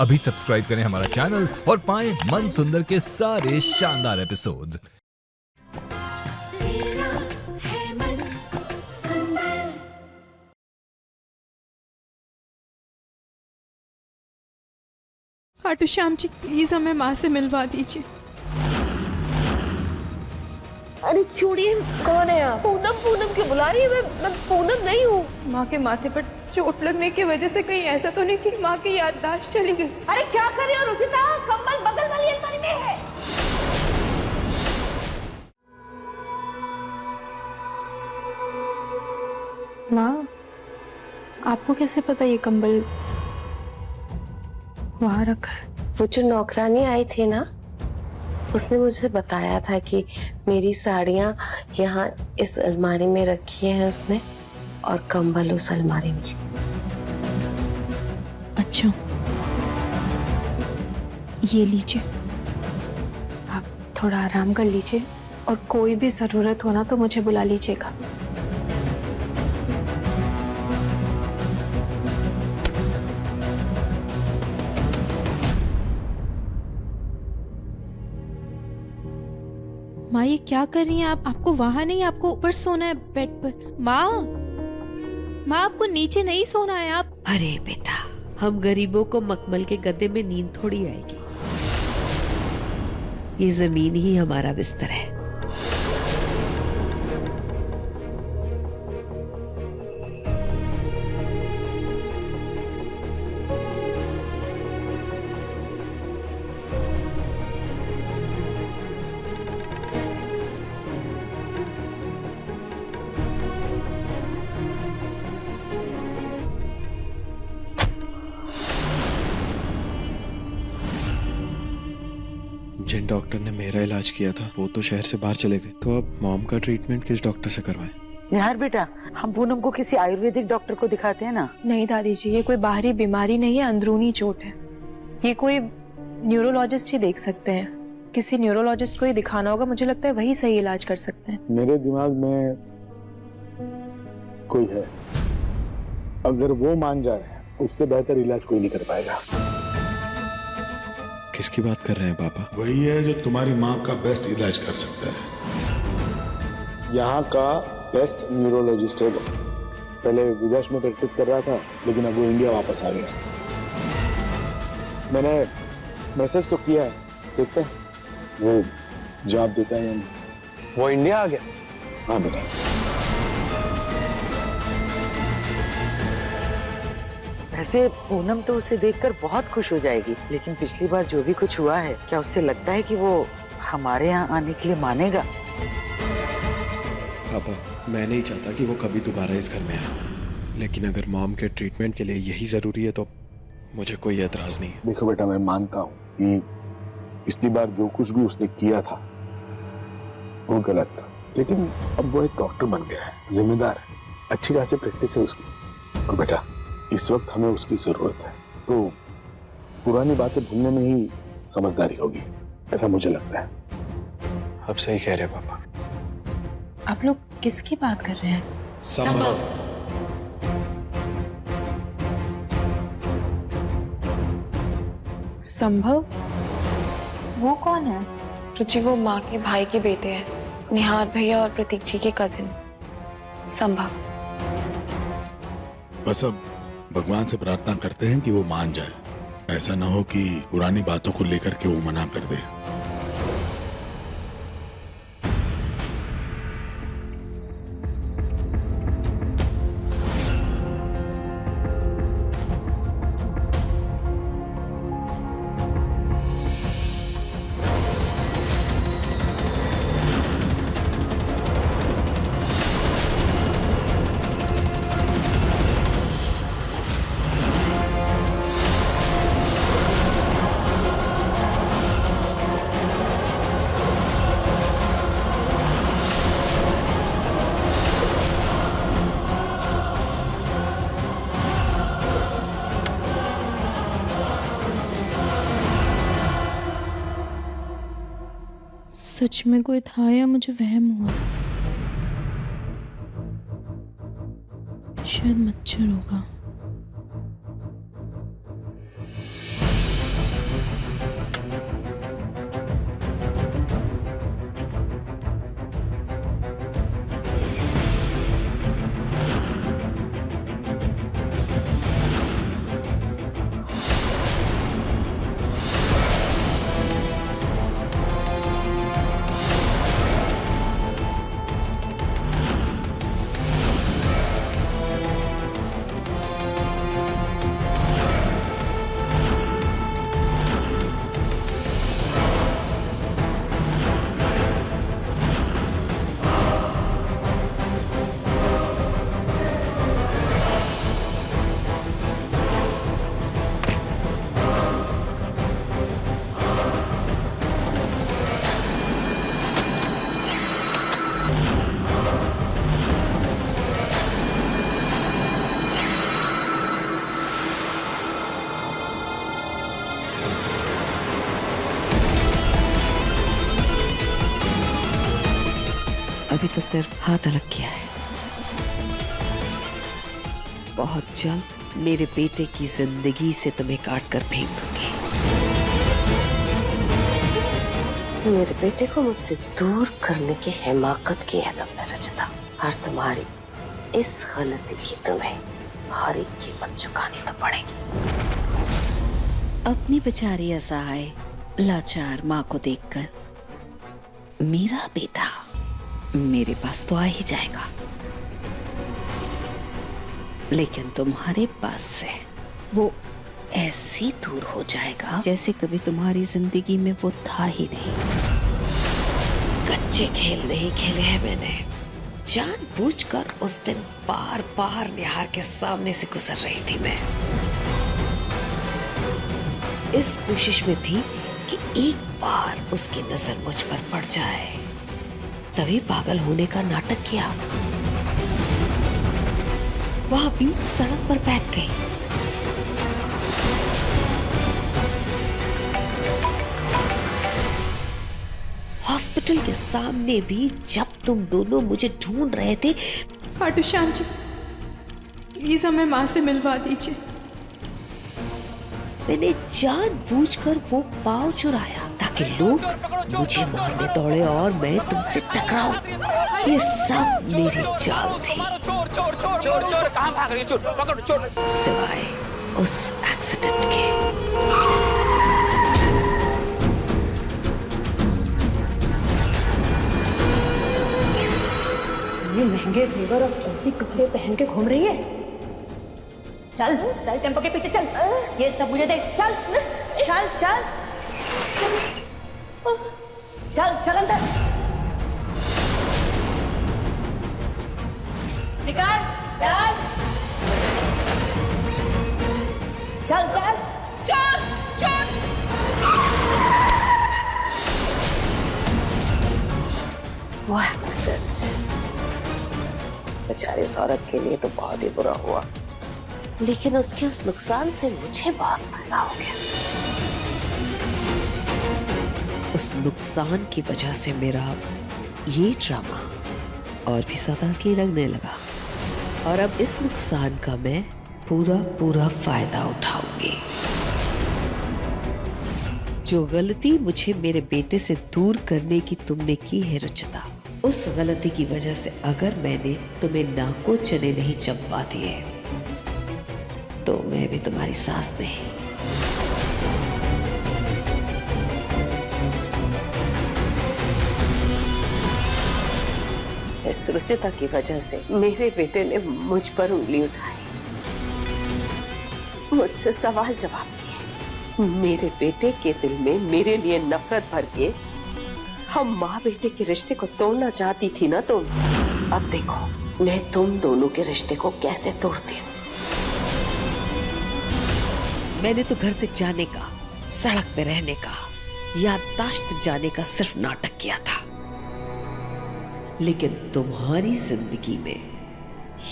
अभी सब्सक्राइब करें हमारा चैनल और पाएं मन सुंदर के सारे शानदार एपिसोड्स। खाटू श्याम जी, प्लीज हमें माँ से मिलवा दीजिए। अरे छोड़िए, कौन है आप? पूनम पूनम क्यों बुला रही है? मैं पूनम नहीं हूँ। माँ के माथे पर चोट लगने की वजह से कहीं ऐसा तो नहीं कि माँ की याददाश्त चली गई? अरे क्या कर रही हो रुचिता? कंबल बगल वाली अलमारी में है। माँ, आपको कैसे पता ये कंबल वहाँ रखा है? वो जो नौकरानी आई थी ना, उसने मुझे बताया था कि मेरी साड़ियाँ यहाँ इस अलमारी में रखी हैं उसने, और कंबल उस अलमारी में। अच्छा, ये लीजिए, आप थोड़ा आराम कर लीजिए और कोई भी जरूरत हो ना तो मुझे बुला लीजिएगा। माँ, ये क्या कर रही हैं आप? आपको वहां नहीं, आपको ऊपर सोना है बेड पर। माँ, माँ आपको नीचे नहीं सोना है। आप अरे बेटा, हम गरीबों को मखमल के गद्दे में नींद थोड़ी आएगी। ये जमीन ही हमारा बिस्तर है। जिन डॉक्टर ने मेरा इलाज किया था वो तो शहर से बाहर चले गए, तो अब मॉम का ट्रीटमेंट किस डॉक्टर से करवाएं? यार बेटा, हम पूनम को किसी आयुर्वेदिक डॉक्टर को दिखाते हैं ना। नहीं दादी जी, ये कोई बाहरी बीमारी नहीं है, अंदरूनी चोट है। ये कोई न्यूरोलॉजिस्ट ही देख सकते हैं। किसी न्यूरोलॉजिस्ट को ही दिखाना होगा, मुझे लगता है वही सही इलाज कर सकते हैं। मेरे दिमाग में कोई है, अगर वो मान जाए उससे बेहतर इलाज कोई नहीं कर पाएगा। किसकी बात कर रहे हैं पापा? वही है जो तुम्हारी माँ का बेस्ट इलाज कर सकता है। यहाँ का बेस्ट न्यूरोलॉजिस्ट है वो। पहले विदेश में प्रैक्टिस कर रहा था, लेकिन अब वो इंडिया वापस आ गया। मैंने मैसेज तो किया है, देखते हैं वो जवाब देता है या नहीं। वो इंडिया आ गया? हाँ बेटा। वैसे पूनम तो उसे देखकर बहुत खुश हो जाएगी, लेकिन पिछली बार जो भी कुछ हुआ है, क्या उससे लगता है कि वो हमारे यहाँ आने के लिए मानेगा? पापा, मैं नहीं चाहता कि वो कभी दोबारा इस घर में आए, लेकिन अगर मॉम के ट्रीटमेंट के लिए यही जरूरी है तो मुझे कोई एतराज नहीं है। देखो बेटा, मैं मानता हूँ कि पिछली बार जो कुछ भी उसने किया था वो गलत था, लेकिन अब वो एक डॉक्टर बन गया है, जिम्मेदार है, अच्छी खासी प्रैक्टिस है उसकी। और बेटा, इस वक्त हमें उसकी जरूरत है, तो पुरानी बातें भूलने में ही समझदारी होगी, ऐसा मुझे लगता है। आप सही कह रहे हैं पापा। आप लोग किसकी बात कर रहे हैं? संभव। संभव? वो कौन है? रुचि, वो माँ के भाई के बेटे हैं, निहार भैया और प्रतीक जी के कजिन, संभव। बस अब भगवान से प्रार्थना करते हैं कि वो मान जाए, ऐसा ना हो कि पुरानी बातों को लेकर के वो मना कर दे। सच में कोई था या मुझे वहम हुआ? शायद मच्छर होगा। अभी तो सिर्फ हाथ अलग किया है। बहुत जल्द मेरे बेटे की जिंदगी से तुम्हें काट कर फेंक दूंगी। मेरे बेटे को मुझसे दूर करने की हिमाकत की है तुमने रचिता, और तुम्हारी इस गलती की तुम्हें भारी कीमत चुकानी तो पड़ेगी। अपनी बेचारी असहाय लाचार माँ को देखकर मेरा बेटा मेरे पास तो आ ही जाएगा, लेकिन तुम्हारे पास से वो ऐसे दूर हो जाएगा जैसे कभी तुम्हारी जिंदगी में वो था ही नहीं। कच्चे खेल नहीं खेले हैं मैंने, जानबूझकर उस दिन बार बार निहार के सामने से गुजर रही थी मैं, इस कोशिश में थी कि एक बार उसकी नजर मुझ पर पड़ जाए, तभी पागल होने का नाटक किया। वहां बीच सड़क पर बैठ गई। हॉस्पिटल के सामने भी जब तुम दोनों मुझे ढूंढ रहे थे। खाटू श्याम जी, प्लीज हमें माँ से मिलवा दीजिए। मैंने जानबूझकर वो पाँव चुराया ताकि लोग मुझे मारने दौड़े और मैं तुमसे टकराऊं। ये सब मेरी चाल थी, सिवाय उस एक्सीडेंट के। ये महंगे जेवर और कीमती कपड़े पहन के घूम रही है। चल चल टेम्पो के पीछे चल, ये सब मुझे दे। चल चल चल चल चल अंदर निकाल चल चल चल चल चल। वो एक्सीडेंट बेचारी उस औरत के लिए तो बहुत ही बुरा हुआ, लेकिन उसके उस नुकसान से मुझे बहुत फायदा हो गया। उस नुकसान की वजह से मेरा ये ड्रामा और भी ज्यादा असली लगने लगा, और अब इस नुकसान का मैं पूरा पूरा फायदा उठाऊंगी। जो गलती मुझे मेरे बेटे से दूर करने की तुमने की है रुचिता, उस गलती की वजह से अगर मैंने तुम्हें नाको चने नहीं चबवा दिए तो मैं भी तुम्हारी सास नहीं। इस रुचिता की वजह से मेरे बेटे ने मुझ पर उंगली उठाई, मुझसे सवाल जवाब किए, मेरे बेटे के दिल में मेरे लिए नफरत भर के हम माँ बेटे के रिश्ते को तोड़ना चाहती थी ना तुम। अब देखो मैं तुम दोनों के रिश्ते को कैसे तोड़ती हूँ। मैंने तो घर से जाने का, सड़क पे रहने का, याददाश्त जाने का सिर्फ नाटक किया था, लेकिन तुम्हारी जिंदगी में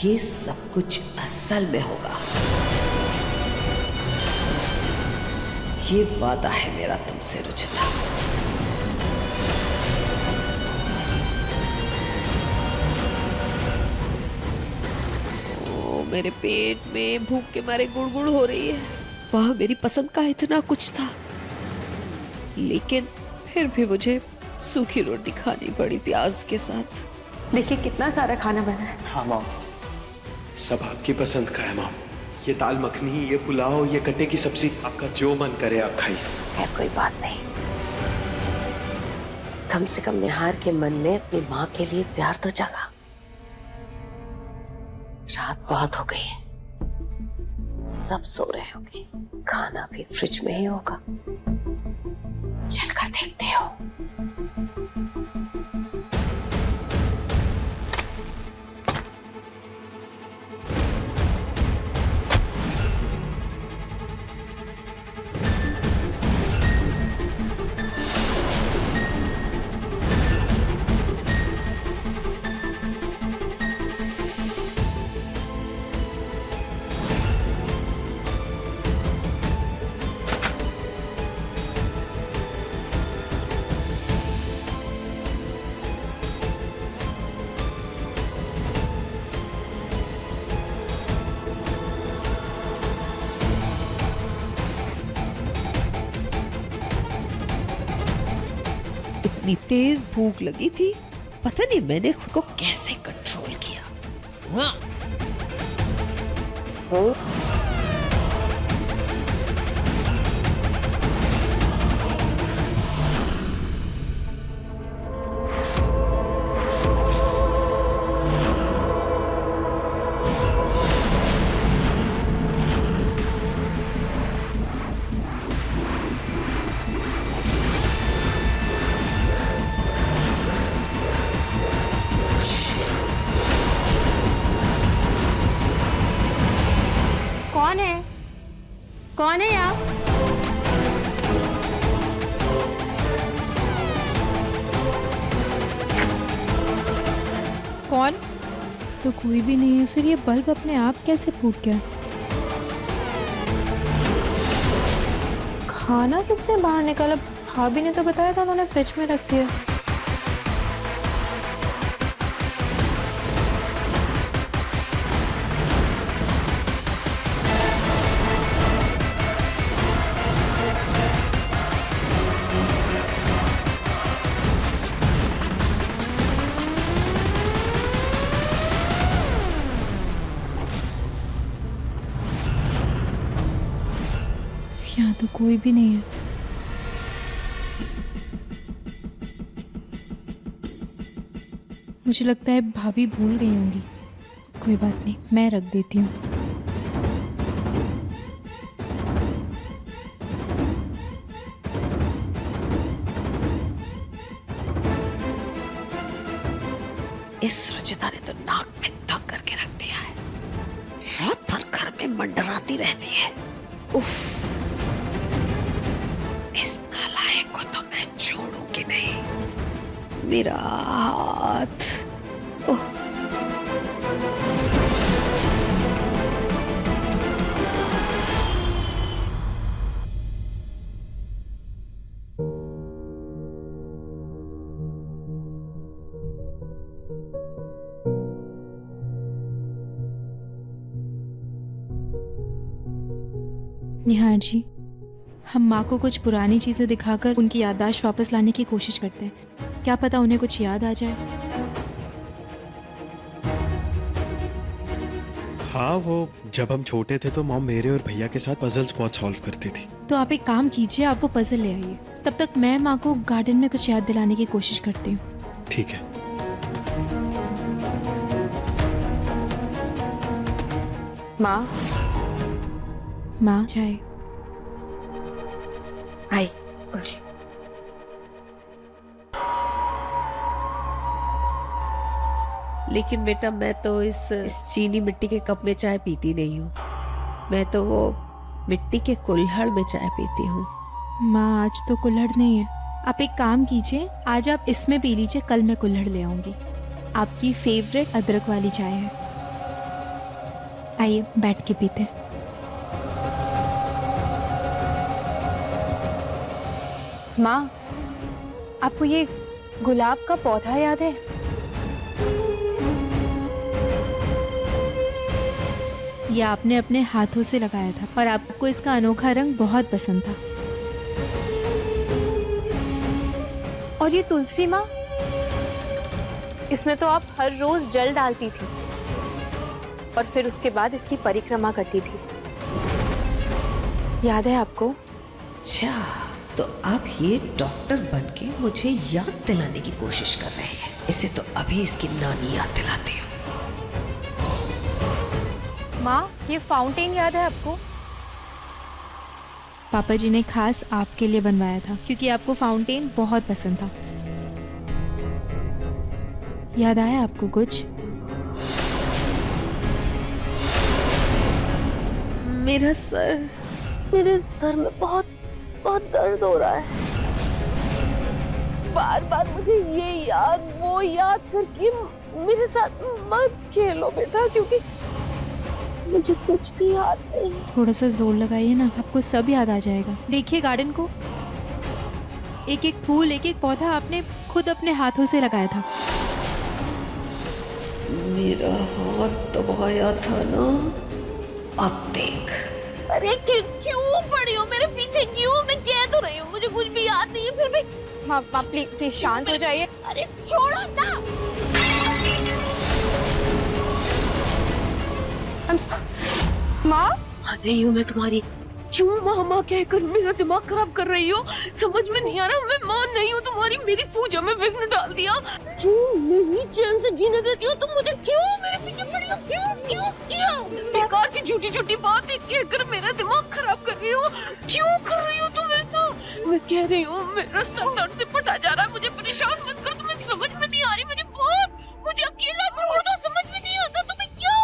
ये सब कुछ असल में होगा। ये वादा है मेरा तुमसे रुचिता। मेरे पेट में भूख के मारे गुड़गुड़ हो रही है। वह मेरी पसंद का इतना कुछ था, लेकिन फिर भी मुझे सूखी रोटी खानी पड़ी प्याज के साथ। देखिए कितना सारा खाना बना है। हाँ माम, सब आपकी पसंद का है माम। ये दाल मखनी, ये पुलाव, ये कटे की सब्जी, आपका जो मन करे आप खाइए। खैर कोई बात नहीं, कम से कम निहार के मन में अपनी माँ के लिए प्यार तो जागा। रात बहुत हो गई है, सब सो रहे होंगे, खाना भी फ्रिज में ही होगा, चलकर देखते हो। इतनी तेज भूख लगी थी, पता नहीं मैंने खुद को कैसे कंट्रोल किया। हाँ। कौन है? कौन है यहाँ? कौन? तो कोई भी नहीं है, फिर ये बल्ब अपने आप कैसे फूट गया? खाना किसने बाहर निकाला? भाभी ने तो बताया था उन्होंने फ्रिज में रख दिया। यहाँ तो कोई भी नहीं है। मुझे लगता है भाभी भूल गई होंगी। कोई बात नहीं, मैं रख देती हूँ। इस रुचिता ने तो नाक में दम करके रख दिया है। रात भर घर में मंडराती रहती है। उफ, इस नालायक को तो मैं छोड़ूंगी नहीं। मेरा हाथ। ओह, निहार जी, हम माँ को कुछ पुरानी चीजें दिखाकर उनकी याददाश्त वापस लाने की कोशिश करते हैं। क्या पता उन्हें कुछ याद आ जाए। हाँ, वो जब हम छोटे थे तो मॉम मेरे और भैया के साथ पजल्स बहुत सॉल्व करती थी। तो आप एक काम कीजिए, आप वो पजल ले आइए। तब तक मैं माँ को गार्डन में कुछ याद दिलाने की कोशिश करती हूँ। ठीक है। माँ, माँ चाय। आई उठी। लेकिन बेटा मैं तो इस चीनी मिट्टी के कप में चाय पीती नहीं हूँ। मैं तो वो मिट्टी के कुल्हड़ में चाय पीती हूँ। माँ आज तो कुल्हड़ नहीं है। आप एक काम कीजिए, आज आप इसमें पी लीजिए, कल मैं कुल्हड़ ले आऊंगी। आपकी फेवरेट अदरक वाली चाय है। आइए बैठ के पीते हैं। माँ, आपको ये गुलाब का पौधा याद है? ये आपने अपने हाथों से लगाया था और आपको इसका अनोखा रंग बहुत पसंद था। और ये तुलसी माँ, इसमें तो आप हर रोज जल डालती थी और फिर उसके बाद इसकी परिक्रमा करती थी। याद है आपको? अच्छा, तो अब ये डॉक्टर बनके मुझे याद दिलाने की कोशिश कर रहे हैं। इसे तो अभी इसकी नानी याद दिलाती हूँ। माँ, ये फाउंटेन याद है आपको? पापा जी ने खास आपके लिए बनवाया था क्योंकि आपको फाउंटेन बहुत पसंद था। याद आया आपको कुछ? मेरे सर में बहुत दर्द हो रहा है। बार बार मुझे ये याद वो याद करके मेरे साथ मत खेलो बेटा, क्योंकि मुझे कुछ भी याद नहीं। थोड़ा सा जोर लगाइए ना, आपको सब याद आ जाएगा। देखिए गार्डन को, एक एक फूल, एक एक पौधा आपने खुद अपने हाथों से लगाया था। मेरा हाथ दबाया था ना, अब देख। अरे क्यों पड़ी हो मेरे पीछे? क्यों? मैं कह तो रही हूँ मुझे कुछ भी याद नहीं है, फिर भी माँ प्लीज प्लीज शांत हो जाइए। अरे छोड़ो ना। माँ नहीं हूँ मैं तुम्हारी। क्यों माँ माँ कहकर मेरा दिमाग खराब कर रही हो? समझ में नहीं आ रहा। मैं माँ नहीं हूँ तुम्हारी। मेरी पूजा में विघ्न डाल दिया। क्यों नहीं चैन से जीने देती हो तुम मुझे? क्यों मेरे पीछे पड़ी हो? क्यों क्यों क्यों बेकार की झूठी झूठी बातें कहकर मेरा दिमाग खराब कर रही हो? क्यों कर रही हो तुम ऐसा? मैं कह रही हूँ मेरा सर दर्द से फटा जा रहा है। मुझे परेशान मत करो। तुम्हें समझ में नहीं आ रही मेरी बात? मुझे अकेला छोड़ दो। समझ में नहीं आता तुम्हें क्यों?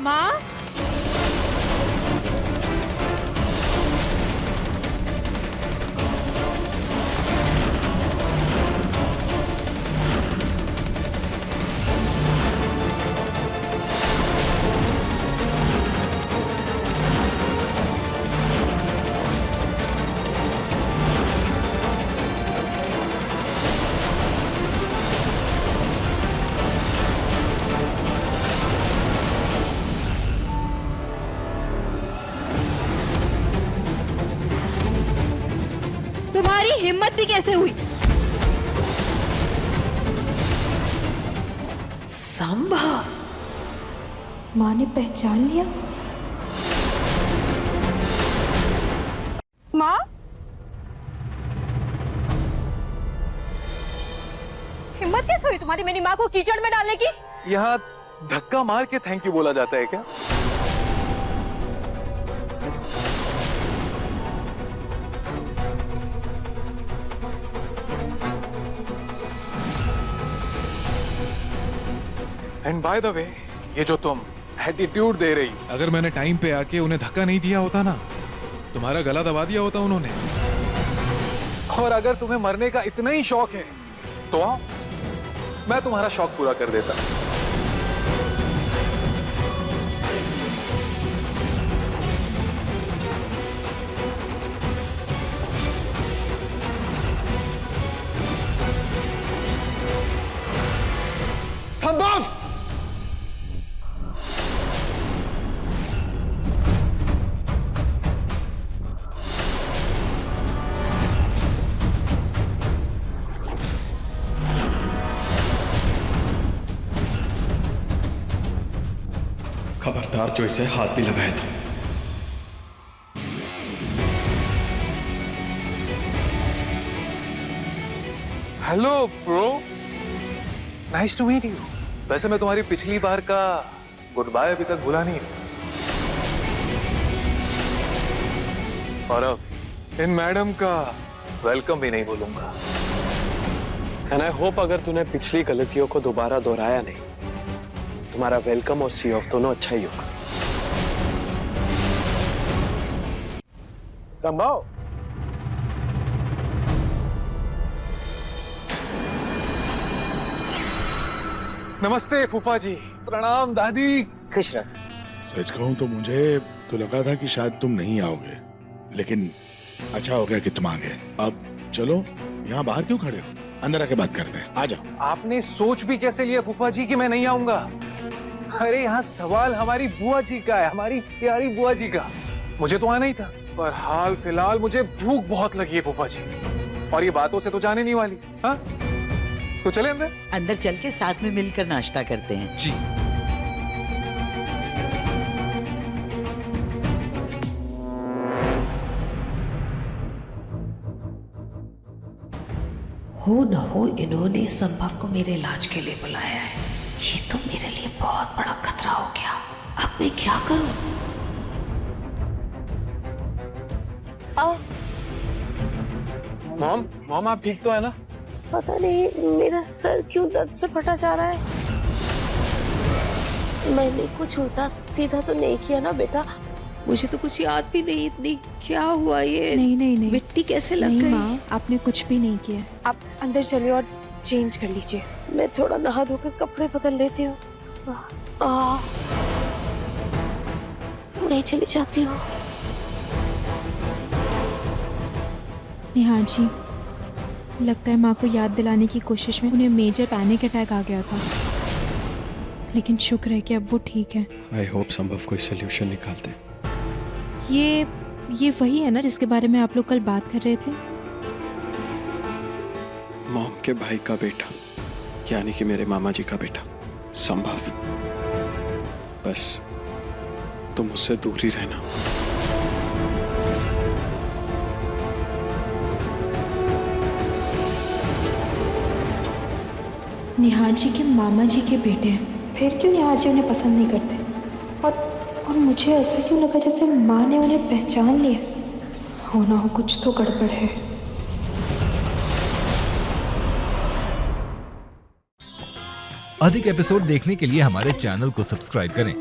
माँ तुम्हारी हिम्मत भी कैसे हुई? संभव माँ ने पहचान लिया। माँ हिम्मत कैसे हुई तुम्हारी मेरी माँ को कीचड़ में डालने की? यहाँ धक्का मार के थैंक यू बोला जाता है क्या? एंड बाय द वे, ये जो तुम एटीट्यूड दे रही, अगर मैंने टाइम पे आके उन्हें धक्का नहीं दिया होता ना, तुम्हारा गला दबा दिया होता उन्होंने। और अगर तुम्हें मरने का इतना ही शौक है तो आओ, मैं तुम्हारा शौक पूरा कर देता। संभव खबरदार जो इसे हाथ भी लगाए तो। Hello bro, nice to meet you. वैसे मैं तुम्हारी पिछली बार का गुड बाय अभी तक भूला नहीं हूं, और अब इन मैडम का वेलकम भी नहीं भूलूंगा। एंड आई होप अगर तूने पिछली गलतियों को दोबारा दोहराया नहीं, तुम्हारा वेलकम और सी ऑफ दोनों अच्छा ही होगा। संभव नमस्ते फूफा जी। प्रणाम दादी। खुश रह। सच कहूं तो मुझे तो लगा था कि शायद तुम नहीं आओगे, लेकिन अच्छा हो गया कि तुम आ गए। अब चलो, यहाँ बाहर क्यों खड़े हो? अंदर आके बात करते हैं, आ जाओ। आपने सोच भी कैसे लिया फूफा जी कि मैं नहीं आऊंगा? अरे यहाँ सवाल हमारी बुआ जी का है, हमारी प्यारी बुआ जी का। मुझे तो आना ही था, पर हाल फिलहाल मुझे भूख बहुत लगी है फूफा जी, और ये बातों से तो जाने नहीं वाली। हाँ तो चले अंदर। अंदर चल के साथ में मिलकर नाश्ता करते हैं। जी। हो न हो इन्होंने संभव को मेरे इलाज के लिए बुलाया है। ये तो मेरे लिए बहुत बड़ा खतरा हो गया। अब मैं क्या करूं? मॉम आप ठीक तो है ना? पता नहीं मेरा सर क्यों दर्द से फटा जा रहा है। मैंने कुछ उल्टा सीधा तो नहीं किया ना बेटा? मुझे तो कुछ याद भी नहीं। इतनी क्या हुआ ये? नहीं मिट्टी कैसे लग नहीं गई? माँ, आपने कुछ भी नहीं किया। आप अंदर चलिए और चेंज कर लीजिए। मैं थोड़ा नहा धोकर कपड़े बदल लेती हूँ। मैं चली जाती हूँ। निहार जी, लगता है माँ को याद दिलाने की कोशिश में उन्हें मेजर पैनिक अटैक आ गया था, लेकिन शुक्र है कि अब वो ठीक है। आई होप संभव कोई सोल्यूशन निकालते। ये वही है ना जिसके बारे में आप लोग कल बात कर रहे थे? मॉम के भाई का बेटा, यानी कि मेरे मामा जी का बेटा संभव। बस तुम उससे दूर ही रहना। निहार जी के मामा जी के बेटे हैं, फिर क्यों निहार जी उन्हें पसंद नहीं करते? और मुझे ऐसा क्यों लगा जैसे माँ ने उन्हें पहचान लिया? हो ना हो कुछ तो गड़बड़ है। अधिक एपिसोड देखने के लिए हमारे चैनल को सब्सक्राइब करें